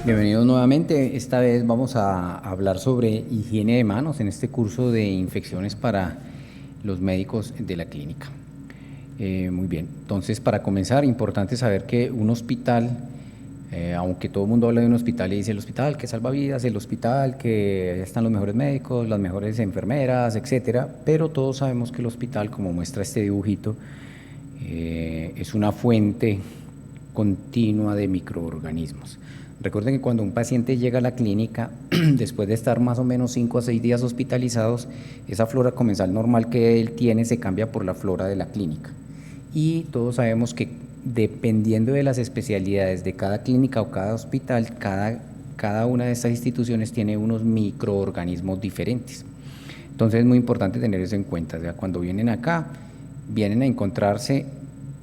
Bienvenidos nuevamente. Esta vez vamos a hablar sobre higiene de manos en este curso de infecciones para los médicos de la clínica. Muy bien, entonces para comenzar, importante saber que un hospital, aunque todo el mundo habla de un hospital y dice el hospital que salva vidas, el hospital que están los mejores médicos, las mejores enfermeras, etcétera, pero todos sabemos que el hospital, como muestra este dibujito, es una fuente continua de microorganismos. Recuerden que cuando un paciente llega a la clínica, después de estar más o menos 5 a 6 días hospitalizados, esa flora comensal normal que él tiene se cambia por la flora de la clínica. Y todos sabemos que dependiendo de las especialidades de cada clínica o cada hospital, cada una de estas instituciones tiene unos microorganismos diferentes. Entonces es muy importante tener eso en cuenta. O sea, cuando vienen acá, vienen a encontrarse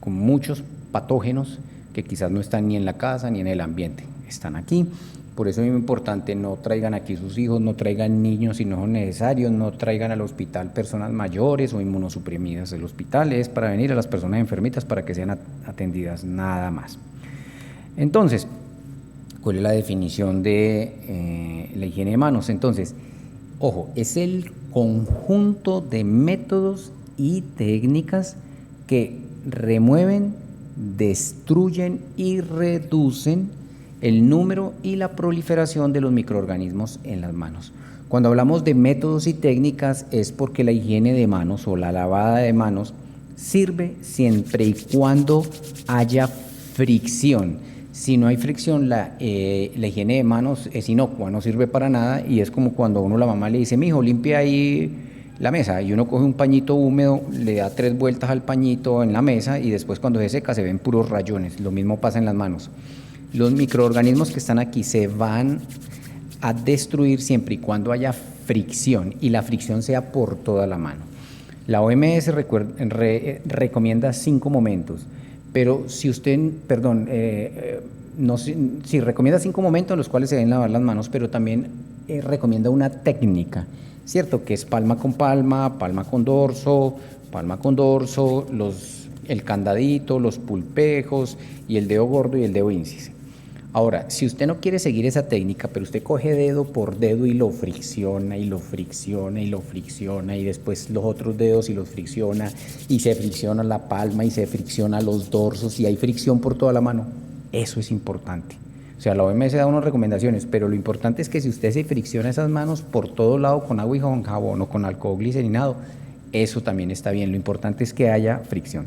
con muchos patógenos que quizás no están ni en la casa ni en el ambiente, están aquí. Por eso es muy importante, no traigan aquí sus hijos, no traigan niños si no son necesarios, no traigan al hospital personas mayores o inmunosuprimidas. El hospital es para venir a las personas enfermitas para que sean atendidas, nada más. Entonces, ¿cuál es la definición de la higiene de manos? Entonces, ojo, es el conjunto de métodos y técnicas que remueven, destruyen y reducen el número y la proliferación de los microorganismos en las manos. Cuando hablamos de métodos y técnicas es porque la higiene de manos o la lavada de manos sirve siempre y cuando haya fricción. Si no hay fricción, la higiene de manos es inocua, no sirve para nada, y es como cuando a uno la mamá le dice: mijo, limpia ahí la mesa, y uno coge un pañito húmedo, le da 3 vueltas al pañito en la mesa y después cuando se seca se ven puros rayones. Lo mismo pasa en las manos. Los microorganismos que están aquí se van a destruir siempre y cuando haya fricción, y la fricción sea por toda la mano. La OMS recomienda 5 momentos, pero si usted, recomienda 5 momentos en los cuales se deben lavar las manos, pero también recomienda una técnica, ¿cierto? Que es palma con dorso, el candadito, los pulpejos y el dedo gordo y el dedo índice. Ahora, si usted no quiere seguir esa técnica, pero usted coge dedo por dedo y lo fricciona y lo fricciona y lo fricciona, y después los otros dedos y los fricciona, y se fricciona la palma y se fricciona los dorsos y hay fricción por toda la mano, eso es importante. O sea, la OMS da unas recomendaciones, pero lo importante es que si usted se fricciona esas manos por todo lado con agua y con jabón o con alcohol glicerinado, eso también está bien. Lo importante es que haya fricción.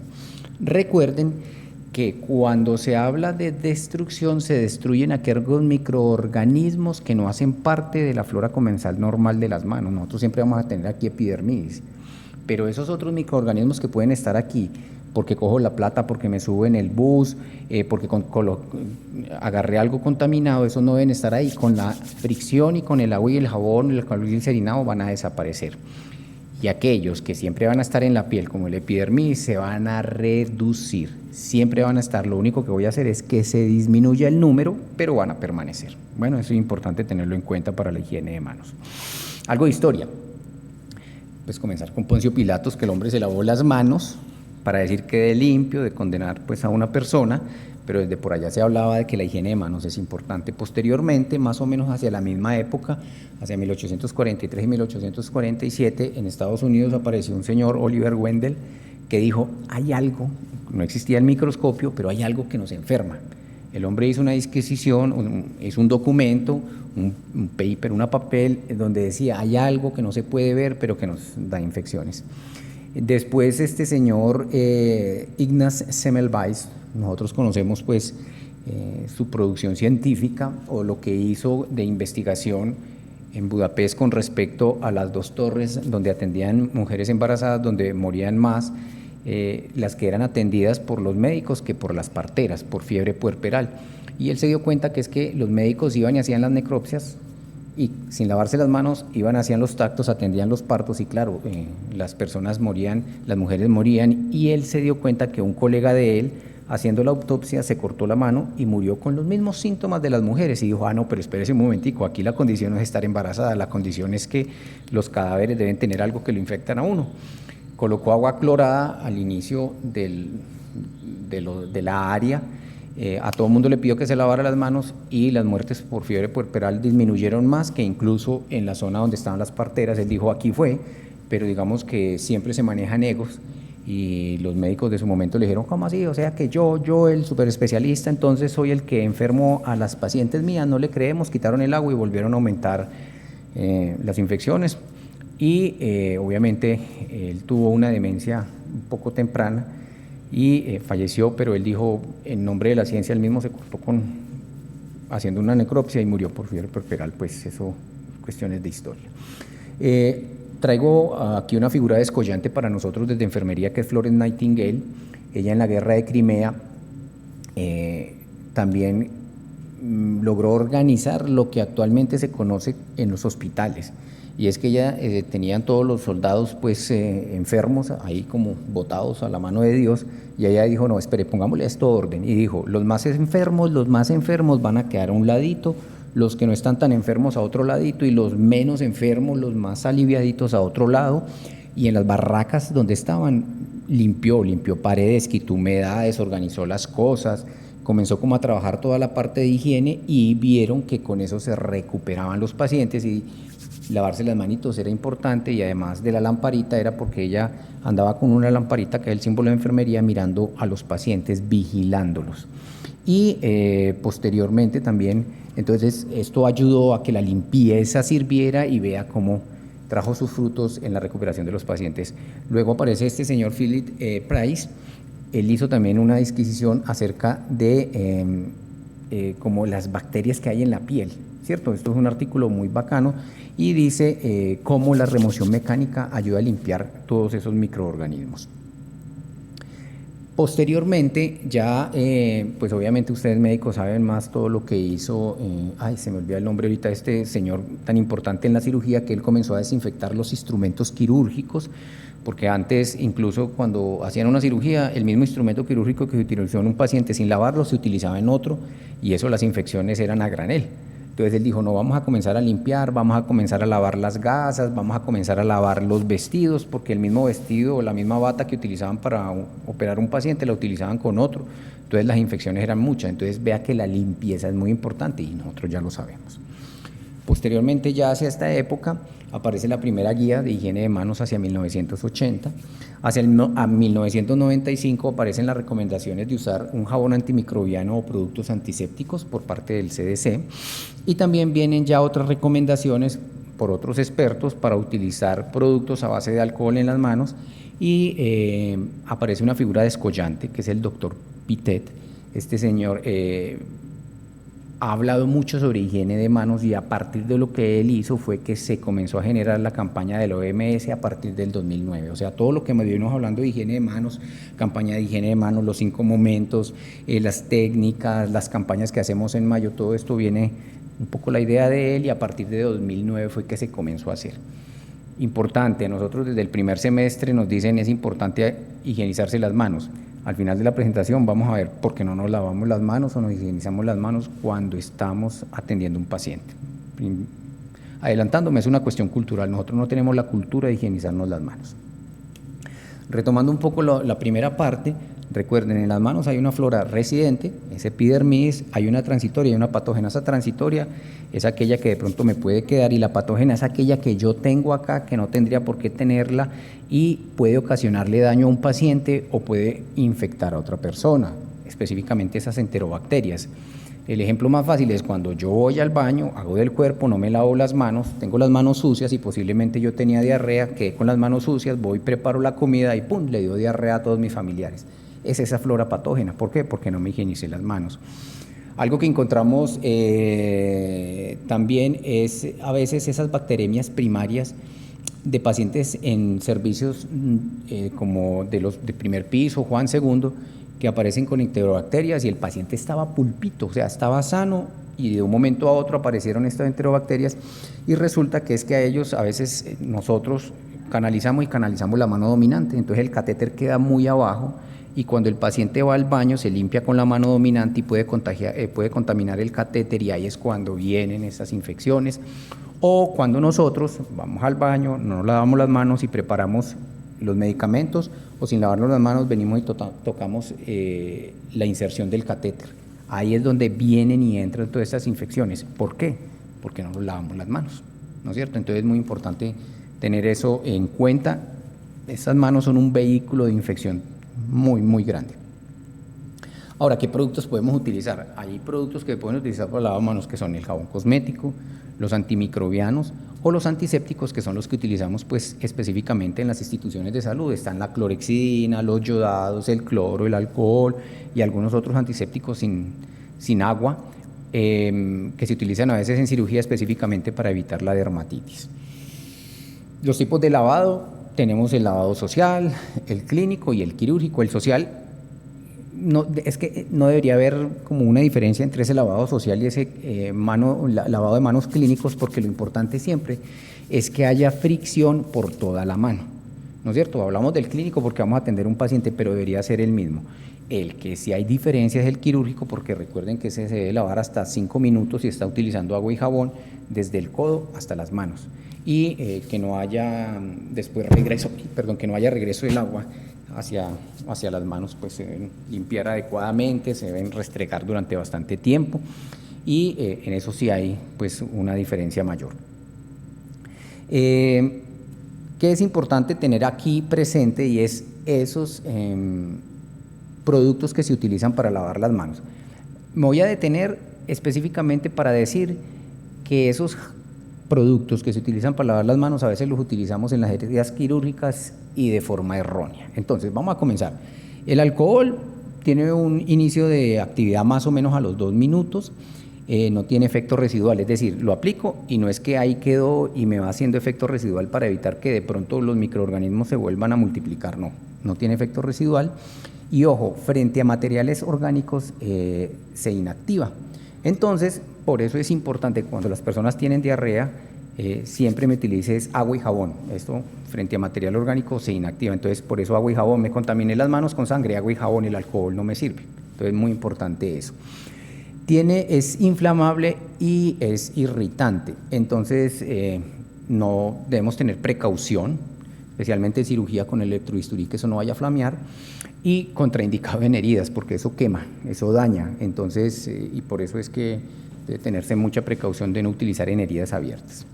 Recuerden que cuando se habla de destrucción se destruyen aquellos microorganismos que no hacen parte de la flora comensal normal de las manos. Nosotros siempre vamos a tener aquí epidermidis, pero esos otros microorganismos que pueden estar aquí porque cojo la plata, porque me subo en el bus, porque agarré algo contaminado, esos no deben estar ahí. Con la fricción y con el agua y el jabón, el alcohol glicerinado, van a desaparecer. Y aquellos que siempre van a estar en la piel, como el epidermis, se van a reducir. Siempre van a estar. Lo único que voy a hacer es que se disminuya el número, pero van a permanecer. Bueno, eso es importante tenerlo en cuenta para la higiene de manos. Algo de historia. Pues comenzar con Poncio Pilatos, que el hombre se lavó las manos para decir que quede limpio, de condenar pues a una persona, pero desde por allá se hablaba de que la higiene de manos es importante. Posteriormente, más o menos hacia la misma época, hacia 1843 y 1847, en Estados Unidos apareció un señor, Oliver Wendell, que dijo: hay algo, no existía el microscopio, pero hay algo que nos enferma. El hombre hizo una disquisición, hizo un documento, un paper, una papel, donde decía: hay algo que no se puede ver, pero que nos da infecciones. Después este señor Ignaz Semmelweis, nosotros conocemos pues su producción científica o lo que hizo de investigación en Budapest con respecto a las 2 torres donde atendían mujeres embarazadas, donde morían más las que eran atendidas por los médicos que por las parteras, por fiebre puerperal. Y él se dio cuenta que es que los médicos iban y hacían las necropsias y sin lavarse las manos iban, hacían los tactos, atendían los partos y claro, las personas morían, las mujeres morían, y él se dio cuenta que un colega de él, haciendo la autopsia, se cortó la mano y murió con los mismos síntomas de las mujeres, y dijo: no, pero espérese un momentico, aquí la condición no es estar embarazada, la condición es que los cadáveres deben tener algo que lo infectan a uno. Colocó agua clorada al inicio de la área A todo el mundo le pidió que se lavara las manos y las muertes por fiebre puerperal disminuyeron más que incluso en la zona donde estaban las parteras. Él dijo, aquí fue, pero digamos que siempre se manejan egos y los médicos de su momento le dijeron, ¿cómo así? O sea que yo el super especialista, entonces soy el que enfermo a las pacientes mías, no le creemos, quitaron el agua y volvieron a aumentar las infecciones. Y obviamente él tuvo una demencia un poco temprana y falleció, pero él dijo, en nombre de la ciencia, él mismo se cortó haciendo una necropsia y murió por fiebre puerperal, pues eso, cuestiones de historia. Traigo aquí una figura descollante para nosotros desde enfermería, que es Florence Nightingale. Ella en la guerra de Crimea también logró organizar lo que actualmente se conoce en los hospitales. Y es que ella tenían todos los soldados pues enfermos ahí como botados a la mano de Dios, y ella dijo, no, espere, pongámosle esto orden, y dijo, los más enfermos van a quedar a un ladito, los que no están tan enfermos a otro ladito, y los menos enfermos, los más aliviaditos a otro lado, y en las barracas donde estaban limpió paredes, quitó humedad, desorganizó las cosas, comenzó como a trabajar toda la parte de higiene, y vieron que con eso se recuperaban los pacientes, y lavarse las manitos era importante, y además de la lamparita era porque ella andaba con una lamparita que es el símbolo de enfermería, mirando a los pacientes, vigilándolos. Y posteriormente también, entonces esto ayudó a que la limpieza sirviera y vea cómo trajo sus frutos en la recuperación de los pacientes. Luego aparece este señor Philip Price. Él hizo también una disquisición acerca de como las bacterias que hay en la piel, ¿cierto? Esto es un artículo muy bacano y dice cómo la remoción mecánica ayuda a limpiar todos esos microorganismos. Posteriormente, ya, pues obviamente ustedes médicos saben más todo lo que hizo, se me olvida el nombre ahorita, este señor tan importante en la cirugía, que él comenzó a desinfectar los instrumentos quirúrgicos, porque antes, incluso cuando hacían una cirugía, el mismo instrumento quirúrgico que se utilizó en un paciente sin lavarlo, se utilizaba en otro, y eso las infecciones eran a granel. Entonces él dijo, no, vamos a comenzar a limpiar, vamos a comenzar a lavar las gasas, vamos a comenzar a lavar los vestidos, porque el mismo vestido o la misma bata que utilizaban para operar un paciente la utilizaban con otro. Entonces las infecciones eran muchas. Entonces vea que la limpieza es muy importante y nosotros ya lo sabemos. Posteriormente, ya hacia esta época, aparece la primera guía de higiene de manos hacia 1980. Hacia 1995 aparecen las recomendaciones de usar un jabón antimicrobiano o productos antisépticos por parte del CDC. Y también vienen ya otras recomendaciones por otros expertos para utilizar productos a base de alcohol en las manos. Y aparece una figura descollante, que es el doctor Pitet. Este señor ha hablado mucho sobre higiene de manos, y a partir de lo que él hizo fue que se comenzó a generar la campaña de la OMS a partir del 2009. O sea, todo lo que me venimos hablando de higiene de manos, campaña de higiene de manos, los 5 momentos, las técnicas, las campañas que hacemos en mayo, todo esto viene un poco la idea de él, y a partir de 2009 fue que se comenzó a hacer. Importante, nosotros desde el primer semestre nos dicen es importante higienizarse las manos. Al final de la presentación vamos a ver por qué no nos lavamos las manos o nos higienizamos las manos cuando estamos atendiendo a un paciente. Adelantándome, es una cuestión cultural, nosotros no tenemos la cultura de higienizarnos las manos. Retomando un poco la primera parte, recuerden, en las manos hay una flora residente, es epidermis, hay una transitoria y una patógena. Esa transitoria es aquella que de pronto me puede quedar, y la patógena es aquella que yo tengo acá, que no tendría por qué tenerla, y puede ocasionarle daño a un paciente o puede infectar a otra persona, específicamente esas enterobacterias. El ejemplo más fácil es cuando yo voy al baño, hago del cuerpo, no me lavo las manos, tengo las manos sucias y posiblemente yo tenía diarrea, quedé con las manos sucias, voy, preparo la comida y ¡pum!, le dio diarrea a todos mis familiares. Es esa flora patógena. ¿Por qué? Porque no me higienicé las manos. Algo que encontramos también es a veces esas bacteremias primarias de pacientes en servicios como de primer piso, Juan II, que aparecen con enterobacterias y el paciente estaba pulpito, o sea, estaba sano, y de un momento a otro aparecieron estas enterobacterias, y resulta que es que a ellos a veces nosotros canalizamos la mano dominante, entonces el catéter queda muy abajo, y cuando el paciente va al baño se limpia con la mano dominante y puede contaminar el catéter, y ahí es cuando vienen esas infecciones. O cuando nosotros vamos al baño, no nos lavamos las manos y preparamos los medicamentos o sin lavarnos las manos venimos y tocamos la inserción del catéter. Ahí es donde vienen y entran todas estas infecciones. ¿Por qué? Porque no nos lavamos las manos, ¿no es cierto? Entonces es muy importante tener eso en cuenta. Estas manos son un vehículo de infección muy, muy grande. Ahora, ¿qué productos podemos utilizar? Hay productos que pueden utilizar para lavar manos que son el jabón cosmético, los antimicrobianos o los antisépticos, que son los que utilizamos pues específicamente en las instituciones de salud. Están la clorexidina, los yodados, el cloro, el alcohol y algunos otros antisépticos sin agua que se utilizan a veces en cirugía específicamente para evitar la dermatitis. Los tipos de lavado, tenemos el lavado social, el clínico y el quirúrgico. El social, no, es que no debería haber como una diferencia entre ese lavado social y ese lavado de manos clínicos, porque lo importante siempre es que haya fricción por toda la mano, ¿no es cierto? Hablamos del clínico porque vamos a atender a un paciente, pero debería ser el mismo. El que sí hay diferencia es el quirúrgico, porque recuerden que ese se debe lavar hasta 5 minutos y está utilizando agua y jabón desde el codo hasta las manos, y que no haya después regreso, que no haya regreso del agua hacia las manos, pues se deben limpiar adecuadamente, se deben restregar durante bastante tiempo, y en eso sí hay pues una diferencia mayor. ¿Qué es importante tener aquí presente? Y es esos productos que se utilizan para lavar las manos. Me voy a detener específicamente para decir que esos productos que se utilizan para lavar las manos a veces los utilizamos en las heridas quirúrgicas y de forma errónea. Entonces vamos a comenzar. El alcohol tiene un inicio de actividad más o menos a los 2 minutos, no tiene efecto residual, es decir, lo aplico y no es que ahí quedó y me va haciendo efecto residual para evitar que de pronto los microorganismos se vuelvan a multiplicar, no tiene efecto residual. Y ojo, frente a materiales orgánicos se inactiva. Entonces, por eso es importante cuando las personas tienen diarrea, siempre me utilices agua y jabón. Esto frente a material orgánico se inactiva, entonces por eso agua y jabón. Me contaminé las manos con sangre, agua y jabón, el alcohol no me sirve. Entonces es muy importante eso. Es inflamable y es irritante, entonces no debemos tener precaución, especialmente en cirugía con electrobisturí, que eso no vaya a flamear, y contraindicado en heridas, porque eso quema, eso daña. Entonces, y por eso es que debe tenerse mucha precaución de no utilizar en heridas abiertas.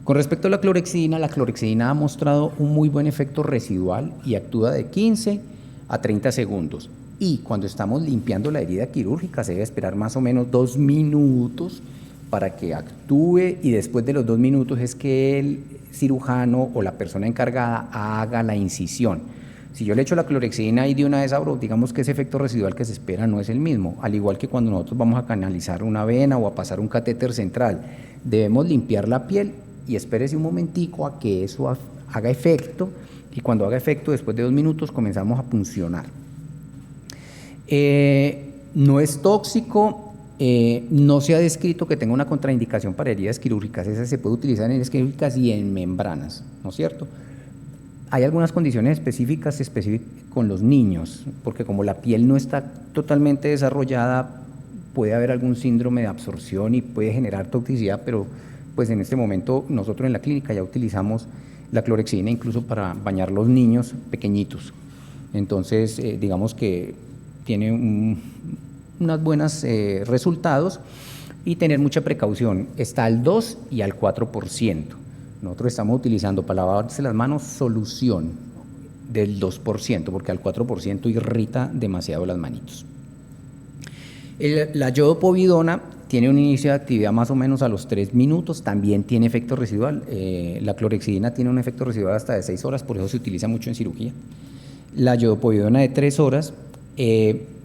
Con respecto a la clorexidina ha mostrado un muy buen efecto residual y actúa de 15 a 30 segundos. Y cuando estamos limpiando la herida quirúrgica se debe esperar más o menos 2 minutos para que actúe, y después de los 2 minutos es que el cirujano o la persona encargada haga la incisión. Si yo le echo la clorexidina y de una vez abro, digamos que ese efecto residual que se espera no es el mismo, al igual que cuando nosotros vamos a canalizar una vena o a pasar un catéter central. Debemos limpiar la piel y espérese un momentico a que eso haga efecto, y cuando haga efecto, después de 2 minutos, comenzamos a puncionar. No es tóxico, no se ha descrito que tenga una contraindicación para heridas quirúrgicas. Esa se puede utilizar en heridas quirúrgicas y en membranas, ¿no es cierto? Hay algunas condiciones específicas con los niños, porque como la piel no está totalmente desarrollada, puede haber algún síndrome de absorción y puede generar toxicidad, pero pues en este momento nosotros en la clínica ya utilizamos la clorexidina incluso para bañar los niños pequeñitos. Entonces, digamos que tiene unos buenos resultados, y tener mucha precaución. Está al 2 y al 4%. Nosotros estamos utilizando para lavarse las manos solución del 2%, porque al 4% irrita demasiado las manitos. La yodopovidona tiene un inicio de actividad más o menos a los 3 minutos, también tiene efecto residual. La clorexidina tiene un efecto residual hasta de 6 horas, por eso se utiliza mucho en cirugía. La yodopovidona de 3 horas,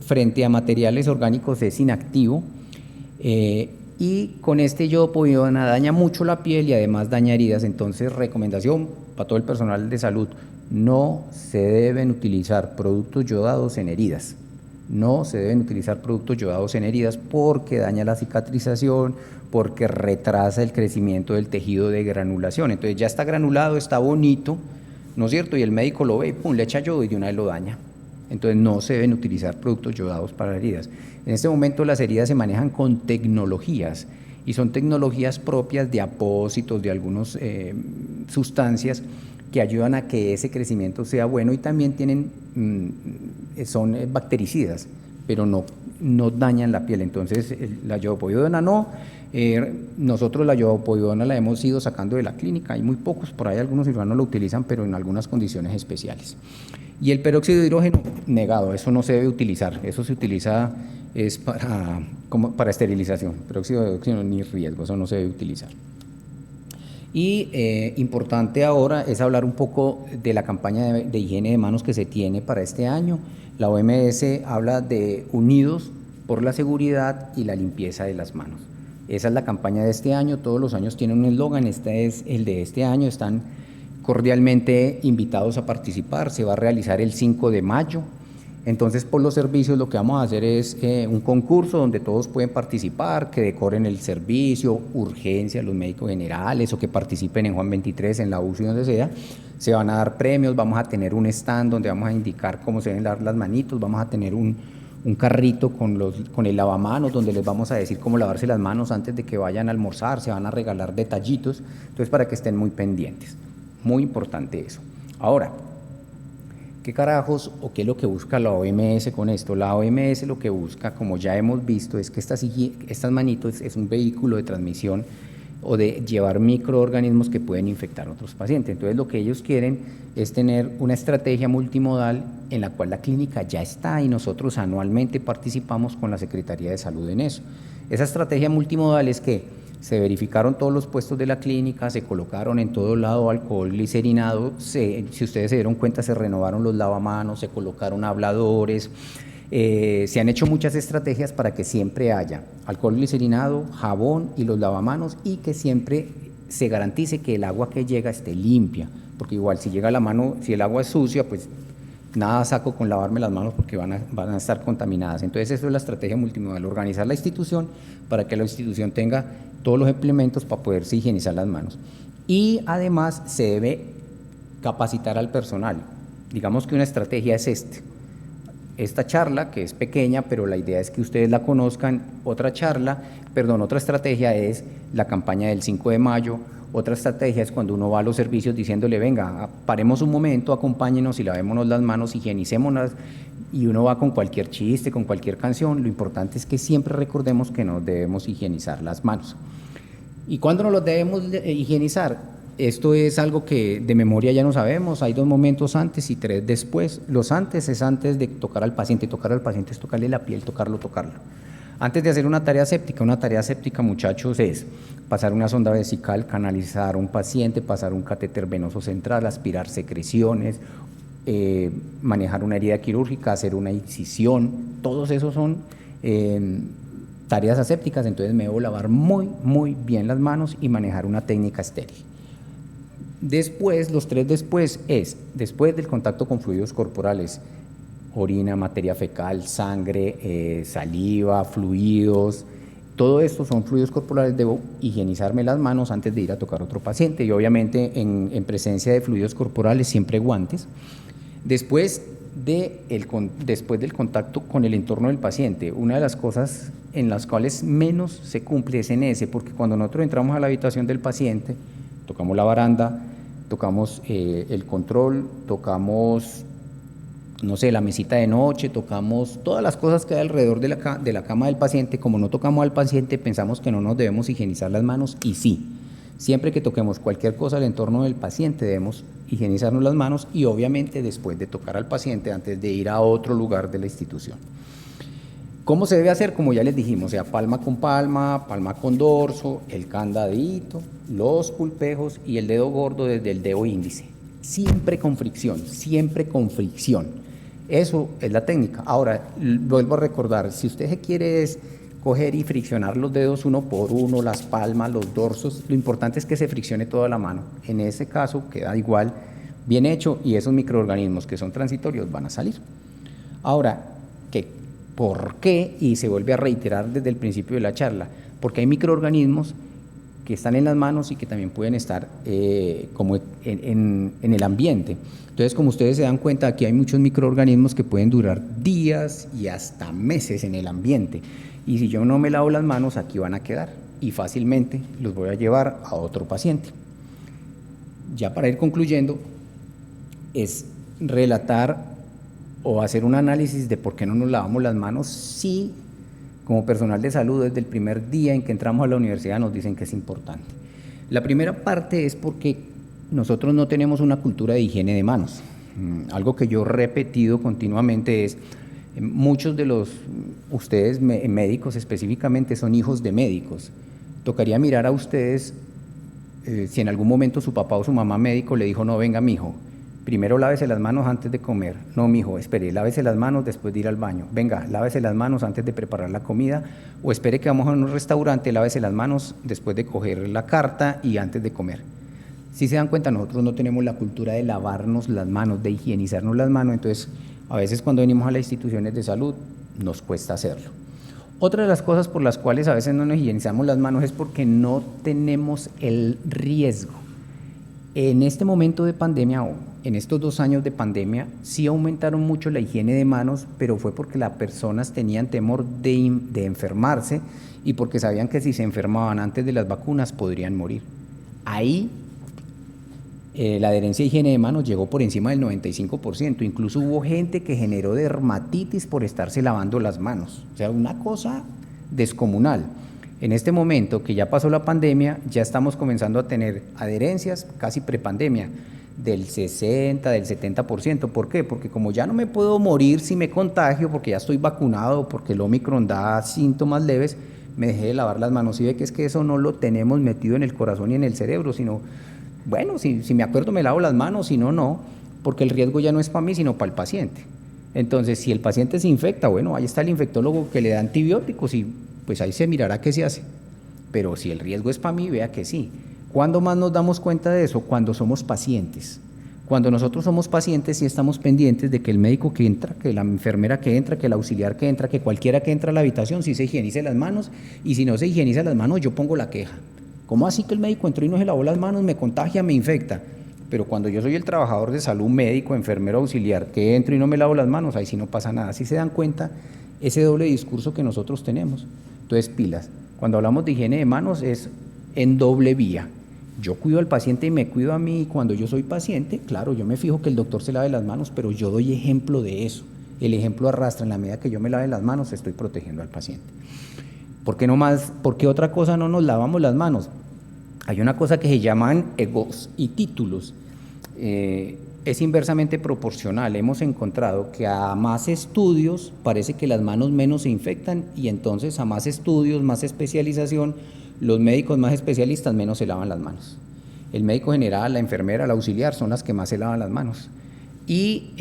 frente a materiales orgánicos es inactivo, y con este yodopovidona daña mucho la piel y además daña heridas. Entonces, recomendación para todo el personal de salud: no se deben utilizar productos yodados en heridas. No se deben utilizar productos yodados en heridas porque daña la cicatrización, porque retrasa el crecimiento del tejido de granulación. Entonces ya está granulado, está bonito, ¿no es cierto? Y el médico lo ve y pum, le echa yodo y de una vez lo daña. Entonces no se deben utilizar productos yodados para heridas. En este momento las heridas se manejan con tecnologías, y son tecnologías propias de apósitos, de algunas sustancias que ayudan a que ese crecimiento sea bueno y también son bactericidas, pero no dañan la piel. Entonces, la yodopovidona no. Nosotros la yodopovidona la hemos ido sacando de la clínica, hay muy pocos, por ahí algunos cirujanos lo utilizan, pero en algunas condiciones especiales. Y el peróxido de hidrógeno, negado, eso no se debe utilizar, eso se utiliza para esterilización, peróxido de hidrógeno ni riesgo, eso no se debe utilizar. Y importante ahora es hablar un poco de la campaña de higiene de manos que se tiene para este año. La OMS habla de unidos por la seguridad y la limpieza de las manos. Esa es la campaña de este año, todos los años tienen un eslogan, este es el de este año, están cordialmente invitados a participar, se va a realizar el 5 de mayo. Entonces, por los servicios lo que vamos a hacer es un concurso donde todos pueden participar, que decoren el servicio, urgencia, los médicos generales o que participen en Juan 23, en la UCI, donde sea. Se van a dar premios, vamos a tener un stand donde vamos a indicar cómo se deben lavar las manitos, vamos a tener un carrito con el lavamanos donde les vamos a decir cómo lavarse las manos antes de que vayan a almorzar, se van a regalar detallitos, entonces para que estén muy pendientes. Muy importante eso. Ahora, ¿qué carajos o qué es lo que busca la OMS con esto? La OMS lo que busca, como ya hemos visto, es que estas manitos es un vehículo de transmisión o de llevar microorganismos que pueden infectar a otros pacientes. Entonces, lo que ellos quieren es tener una estrategia multimodal en la cual la clínica ya está y nosotros anualmente participamos con la Secretaría de Salud en eso. Esa estrategia multimodal es que se verificaron todos los puestos de la clínica, se colocaron en todo lado alcohol glicerinado, si ustedes se dieron cuenta se renovaron los lavamanos, se colocaron habladores, se han hecho muchas estrategias para que siempre haya alcohol glicerinado, jabón y los lavamanos y que siempre se garantice que el agua que llega esté limpia, porque igual si llega la mano, si el agua es sucia, pues nada saco con lavarme las manos porque van a estar contaminadas. Entonces eso es la estrategia multimodal, organizar la institución para que la institución tenga todos los implementos para poderse higienizar las manos. Y además se debe capacitar al personal. Digamos que una estrategia es esta charla, que es pequeña, pero la idea es que ustedes la conozcan. Otra estrategia es la campaña del 5 de mayo. Otra estrategia es cuando uno va a los servicios diciéndole, venga, paremos un momento, acompáñenos y lavémonos las manos, higienicémonos, y uno va con cualquier chiste, con cualquier canción. Lo importante es que siempre recordemos que nos debemos higienizar las manos. ¿Y cuándo nos los debemos higienizar? Esto es algo que de memoria ya no sabemos, hay 2 momentos antes y 3 después. Los antes es antes de tocar al paciente es tocarle la piel, tocarlo. Antes de hacer una tarea séptica, muchachos, es pasar una sonda vesical, canalizar a un paciente, pasar un catéter venoso central, aspirar secreciones, manejar una herida quirúrgica, hacer una incisión, todos esos son tareas asépticas, entonces me debo lavar muy bien las manos y manejar una técnica estéril. Después, los 3 después después del contacto con fluidos corporales, orina, materia fecal, sangre, saliva, fluidos, todo esto son fluidos corporales, debo higienizarme las manos antes de ir a tocar a otro paciente y obviamente en presencia de fluidos corporales siempre guantes. Después del contacto con el entorno del paciente, una de las cosas en las cuales menos se cumple es en ese, porque cuando nosotros entramos a la habitación del paciente, tocamos la baranda, tocamos el control, tocamos, no sé, la mesita de noche, tocamos todas las cosas que hay alrededor de la cama del paciente. Como no tocamos al paciente, pensamos que no nos debemos higienizar las manos y sí. Siempre que toquemos cualquier cosa al entorno del paciente debemos higienizarnos las manos y obviamente después de tocar al paciente antes de ir a otro lugar de la institución. ¿Cómo se debe hacer? Como ya les dijimos, o sea, palma con palma, palma con dorso, el candadito, los pulpejos y el dedo gordo desde el dedo índice. Siempre con fricción, siempre con fricción. Eso es la técnica. Ahora, vuelvo a recordar, si usted quiere es coger y friccionar los dedos uno por uno, las palmas, los dorsos, lo importante es que se friccione toda la mano. En ese caso queda igual, bien hecho, y esos microorganismos que son transitorios van a salir. Ahora, ¿por qué? Y se vuelve a reiterar desde el principio de la charla, porque hay microorganismos que están en las manos y que también pueden estar como en el ambiente. Entonces, como ustedes se dan cuenta, aquí hay muchos microorganismos que pueden durar días y hasta meses en el ambiente. Y si yo no me lavo las manos, aquí van a quedar y fácilmente los voy a llevar a otro paciente. Ya para ir concluyendo, es relatar o hacer un análisis de por qué no nos lavamos las manos si como personal de salud desde el primer día en que entramos a la universidad nos dicen que es importante. La primera parte es porque nosotros no tenemos una cultura de higiene de manos. Algo que yo he repetido continuamente es, muchos de ustedes médicos específicamente son hijos de médicos. Tocaría mirar a ustedes si en algún momento su papá o su mamá médico le dijo, no, venga mijo, primero lávese las manos antes de comer. No, mijo, espere, lávese las manos después de ir al baño. Venga, lávese las manos antes de preparar la comida. O espere que vamos a un restaurante, lávese las manos después de coger la carta y antes de comer. Si se dan cuenta, nosotros no tenemos la cultura de lavarnos las manos, de higienizarnos las manos. Entonces, a veces cuando venimos a las instituciones de salud, nos cuesta hacerlo. Otra de las cosas por las cuales a veces no nos higienizamos las manos es porque no tenemos el riesgo. En este momento de pandemia, o en estos 2 años de pandemia, sí aumentaron mucho la higiene de manos, pero fue porque las personas tenían temor de enfermarse y porque sabían que si se enfermaban antes de las vacunas podrían morir. Ahí la adherencia a higiene de manos llegó por encima del 95%, incluso hubo gente que generó dermatitis por estarse lavando las manos, o sea, una cosa descomunal. En este momento que ya pasó la pandemia, ya estamos comenzando a tener adherencias casi prepandemia del 60, del 70%. ¿Por qué? Porque como ya no me puedo morir si me contagio, porque ya estoy vacunado, porque el Omicron da síntomas leves, me dejé de lavar las manos. Y ve que es que eso no lo tenemos metido en el corazón y en el cerebro, sino, bueno, si me acuerdo me lavo las manos, si no, no, porque el riesgo ya no es para mí, sino para el paciente. Entonces, si el paciente se infecta, bueno, ahí está el infectólogo que le da antibióticos y pues ahí se mirará qué se hace. Pero si el riesgo es para mí, vea que sí. ¿Cuándo más nos damos cuenta de eso? Cuando somos pacientes. Cuando nosotros somos pacientes sí estamos pendientes de que el médico que entra, que la enfermera que entra, que el auxiliar que entra, que cualquiera que entra a la habitación, sí se higienice las manos, y si no se higieniza las manos, yo pongo la queja. ¿Cómo así que el médico entró y no se lavó las manos, me contagia, me infecta? Pero cuando yo soy el trabajador de salud, médico, enfermero, auxiliar, que entro y no me lavo las manos, ahí sí no pasa nada. ¿Sí se dan cuenta ese doble discurso que nosotros tenemos? Entonces, pilas. Cuando hablamos de higiene de manos es en doble vía. Yo cuido al paciente y me cuido a mí. Cuando yo soy paciente, claro, yo me fijo que el doctor se lave las manos, pero yo doy ejemplo de eso. El ejemplo arrastra. En la medida que yo me lave las manos, estoy protegiendo al paciente. ¿Por qué otra cosa no nos lavamos las manos? Hay una cosa que se llaman egos y títulos. Es inversamente proporcional. Hemos encontrado que a más estudios parece que las manos menos se infectan y entonces a más estudios, más especialización, los médicos más especialistas menos se lavan las manos. El médico general, la enfermera, el auxiliar son las que más se lavan las manos. Y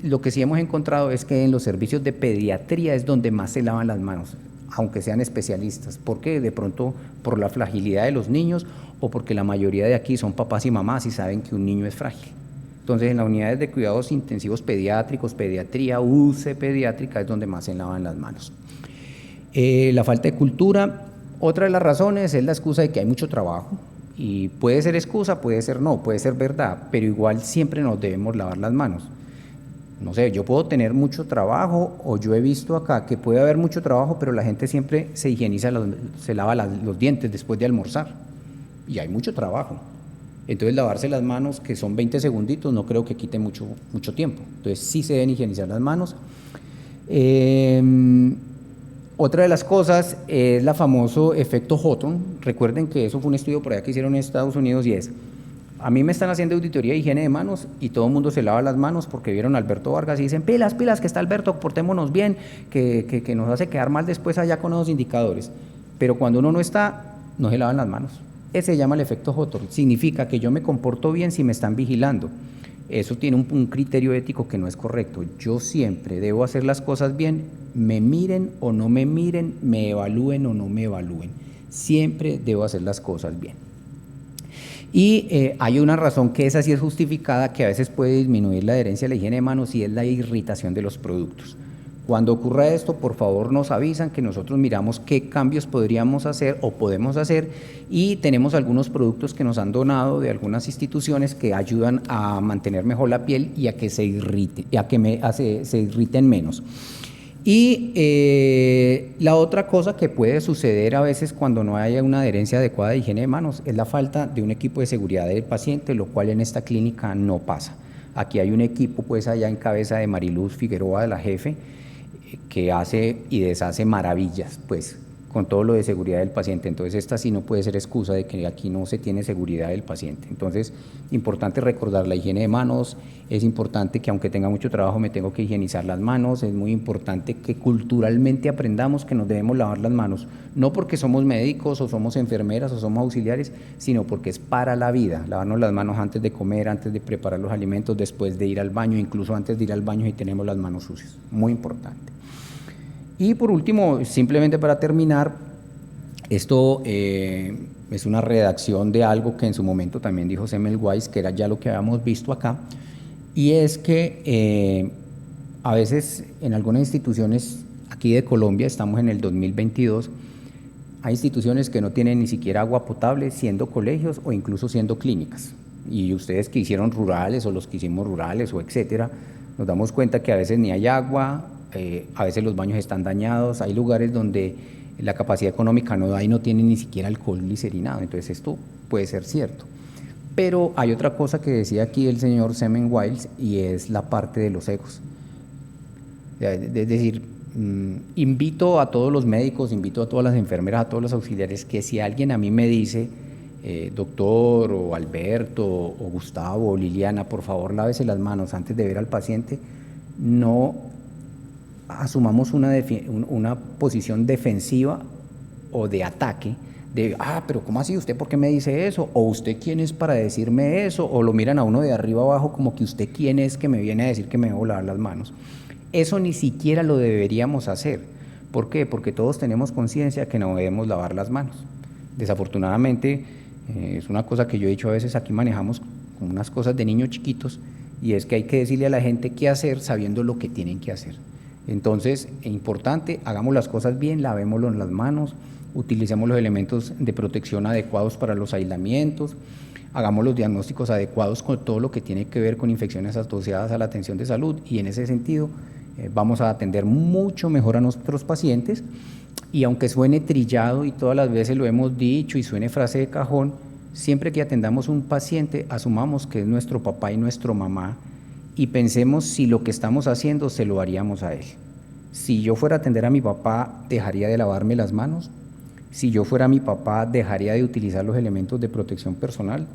lo que sí hemos encontrado es que en los servicios de pediatría es donde más se lavan las manos, aunque sean especialistas. ¿Por qué? De pronto por la fragilidad de los niños o porque la mayoría de aquí son papás y mamás y saben que un niño es frágil. Entonces, en las unidades de cuidados intensivos pediátricos, pediatría, UCE pediátrica es donde más se lavan las manos. La falta de cultura, otra de las razones es la excusa de que hay mucho trabajo y puede ser excusa, puede ser no, puede ser verdad, pero igual siempre nos debemos lavar las manos. No sé, yo puedo tener mucho trabajo o yo he visto acá que puede haber mucho trabajo, pero la gente siempre se higieniza, se lava los dientes después de almorzar y hay mucho trabajo. Entonces lavarse las manos, que son 20 segunditos, no creo que quite mucho tiempo. Entonces sí se deben higienizar las manos. Otra de las cosas es el famoso efecto Houghton. Recuerden que eso fue un estudio por allá que hicieron en Estados Unidos y es, a mí me están haciendo auditoría de higiene de manos y todo el mundo se lava las manos porque vieron a Alberto Vargas y dicen, pilas, que está Alberto, portémonos bien, que nos hace quedar mal después allá con esos indicadores. Pero cuando uno no está, no se lavan las manos. Ese se llama el efecto Houghton. Significa que yo me comporto bien si me están vigilando. Eso tiene un criterio ético que no es correcto. Yo siempre debo hacer las cosas bien, me miren o no me miren, me evalúen o no me evalúen. Siempre debo hacer las cosas bien. Y hay una razón que esa sí es justificada, que a veces puede disminuir la adherencia a la higiene de manos y es la irritación de los productos. Cuando ocurra esto, por favor nos avisan que nosotros miramos qué cambios podríamos hacer o podemos hacer y tenemos algunos productos que nos han donado de algunas instituciones que ayudan a mantener mejor la piel y a que se irrite, se irriten menos. Y la otra cosa que puede suceder a veces cuando no haya una adherencia adecuada de higiene de manos es la falta de un equipo de seguridad del paciente, lo cual en esta clínica no pasa. Aquí hay un equipo pues allá en cabeza de Mariluz Figueroa, de la jefe, que hace y deshace maravillas, pues, con todo lo de seguridad del paciente. Entonces, esta sí no puede ser excusa de que aquí no se tiene seguridad del paciente. Entonces, importante recordar la higiene de manos, es importante que aunque tenga mucho trabajo me tengo que higienizar las manos, es muy importante que culturalmente aprendamos que nos debemos lavar las manos, no porque somos médicos o somos enfermeras o somos auxiliares, sino porque es para la vida, lavarnos las manos antes de comer, antes de preparar los alimentos, después de ir al baño, incluso antes de ir al baño si tenemos las manos sucias, muy importante. Y por último, simplemente para terminar, esto es una redacción de algo que en su momento también dijo Semmelweis, que era ya lo que habíamos visto acá, y es que a veces en algunas instituciones aquí de Colombia, estamos en el 2022, hay instituciones que no tienen ni siquiera agua potable, siendo colegios o incluso siendo clínicas. Y ustedes que hicieron rurales o los que hicimos rurales o etcétera, nos damos cuenta que a veces ni hay agua, a veces los baños están dañados, hay lugares donde la capacidad económica no da y no tienen ni siquiera alcohol glicerinado, entonces esto puede ser cierto. Pero hay otra cosa que decía aquí el señor Semmelweis y es la parte de los egos. Es decir, invito a todos los médicos, invito a todas las enfermeras, a todos los auxiliares, que si alguien a mí me dice, doctor o Alberto o Gustavo o Liliana, por favor lávese las manos antes de ver al paciente, no asumamos una posición defensiva o de ataque, de, pero ¿cómo así? ¿Usted por qué me dice eso? ¿O usted quién es para decirme eso? O lo miran a uno de arriba abajo como que usted quién es que me viene a decir que me debo lavar las manos. Eso ni siquiera lo deberíamos hacer. ¿Por qué? Porque todos tenemos conciencia que no debemos lavar las manos. Desafortunadamente, es una cosa que yo he dicho a veces, aquí manejamos como unas cosas de niños chiquitos, y es que hay que decirle a la gente qué hacer sabiendo lo que tienen que hacer. Entonces, es importante, hagamos las cosas bien, lavémoslo en las manos, utilicemos los elementos de protección adecuados para los aislamientos, hagamos los diagnósticos adecuados con todo lo que tiene que ver con infecciones asociadas a la atención de salud, y en ese sentido vamos a atender mucho mejor a nuestros pacientes. Y aunque suene trillado y todas las veces lo hemos dicho y suene frase de cajón, siempre que atendamos a un paciente asumamos que es nuestro papá y nuestra mamá, y pensemos si lo que estamos haciendo se lo haríamos a él. Si yo fuera a atender a mi papá, ¿dejaría de lavarme las manos? Si yo fuera mi papá, ¿dejaría de utilizar los elementos de protección personal?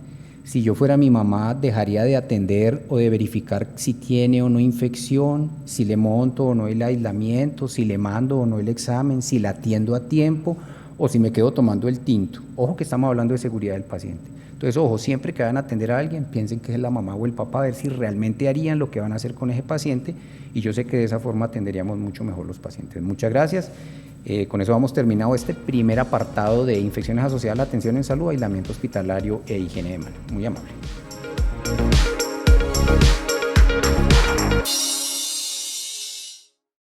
Si yo fuera mi mamá, ¿dejaría de atender o de verificar si tiene o no infección, si le monto o no el aislamiento, si le mando o no el examen, si la atiendo a tiempo o si me quedo tomando el tinto? Ojo que estamos hablando de seguridad del paciente. Entonces, ojo, siempre que vayan a atender a alguien, piensen que es la mamá o el papá, a ver si realmente harían lo que van a hacer con ese paciente, y yo sé que de esa forma atenderíamos mucho mejor los pacientes. Muchas gracias. Con eso hemos terminado este primer apartado de infecciones asociadas a la atención en salud, aislamiento hospitalario e higiene de manos. Muy amable.